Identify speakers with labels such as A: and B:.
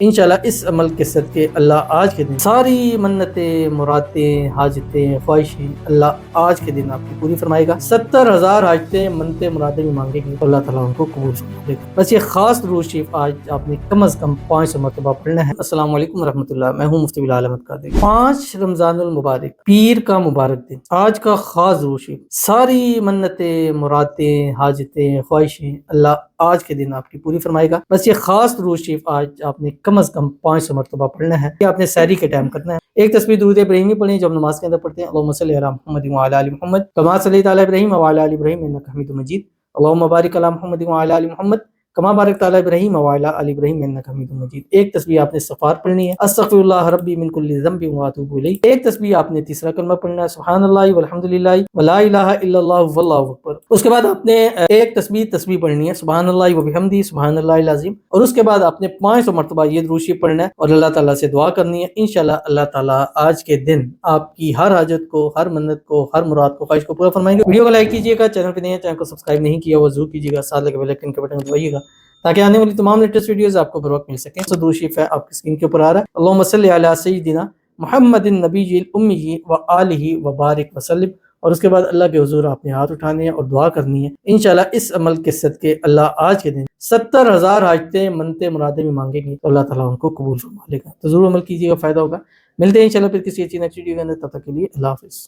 A: انشاءاللہ اس عمل کے صدقے اللہ آج کے دن ساری منتیں، مرادیں، حاجتیں، خواہشیں اللہ آج کے دن آپ کی پوری فرمائے گا۔ 70,000 حاجتیں، منتیں، مرادیں بھی مانگے گی تو اللہ تعالیٰ ان کو قبول فرما لے گا۔ بس یہ خاص درود شریف آج آپ نے کم از کم 500 مرتبہ پڑھنا ہے۔ السلام علیکم ورحمۃ اللہ، میں ہوں مفتی بلال احمد قادری۔ 5 رمضان المبارک، پیر کا مبارک دن، آج کا خاص درود شریف، ساری منتیں، مرادیں، حاجتیں، خواہشیں اللہ آج کے دن آپ کی پوری فرمائے گا۔ بس یہ خاص درود شریف آج آپ نے کم از کم 500 مرتبہ پڑھنا ہے۔ یہ آپ نے سحری کے ٹائم کرنا ہے۔ ایک تسبیح درود ابراہیمی پڑھیں جو ہم نماز کے اندر پڑھتے ہیں، اللہم صلی علی محمد وعلی آل محمد کما صلیت علی ابراہیم وعلی آل ابراہیم انک حمید مجید، اللہم بارک علی محمد وعلی آل محمد کما بارکت علی ابراہیم وعلی آل ابراہیم انک حمید مجید۔ ایک تسبیح آپ نے استغفار پڑھنی ہے، استغفر اللہ ربی من کل ذنب واتوب الیہ۔ ایک تسبیح آپ نے تیسرا کلمہ پڑھنا ہے، سبحان اللہ والحمد للہ ولا الہ الا اللہ واللہ اکبر۔ اس کے بعد آپ نے ایک تسبیح پڑھنی ہے، سبحان اللہ وبحمدہ سبحان اللہ العظیم، اور اس کے بعد آپ نے 500 مرتبہ یہ درود شریف پڑھنا ہے اور اللہ تعالیٰ سے دعا کرنی ہے۔ انشاءاللہ اللہ تعالیٰ آج کے دن آپ کی ہر حاجت کو، ہر منت کو، ہر مراد کو، خواہش کو پورا فرمائیں گے۔ ویڈیو کو لائک کیجیے گا، چینل پہ نہیں ہے چینل کو سبسکرائب نہیں کیا وہ ضرور کیجیے گا، ساتھ لگے بیل آئیکن کے بٹن کو دبائیے گا تاکہ آنے والی تمام لیٹسٹ ویڈیوز آپ کو بر وقت مل سکیں۔ تو درود شریف ہے آپ کی اسکرین کے اوپر آ رہا ہے، اللہم صلی علی سیدنا محمد النبی الامی وآلہ وبارک وسلم، اور اس کے بعد اللہ کے حضور آپ نے ہاتھ اٹھانے ہیں اور دعا کرنی ہے۔ انشاءاللہ اس عمل کے صدقے اللہ آج کے دن 70,000 حاجتیں، منتیں، مرادیں بھی مانگے گی تو اللہ تعالیٰ ان کو قبول فرما لے گا۔ تو ضرور عمل کیجیے گا، فائدہ ہوگا۔ ملتے ہیں انشاءاللہ پھر کسی اچھی نیکسٹ ویڈیو کے اندر، تب تک کے لیے اللہ حافظ۔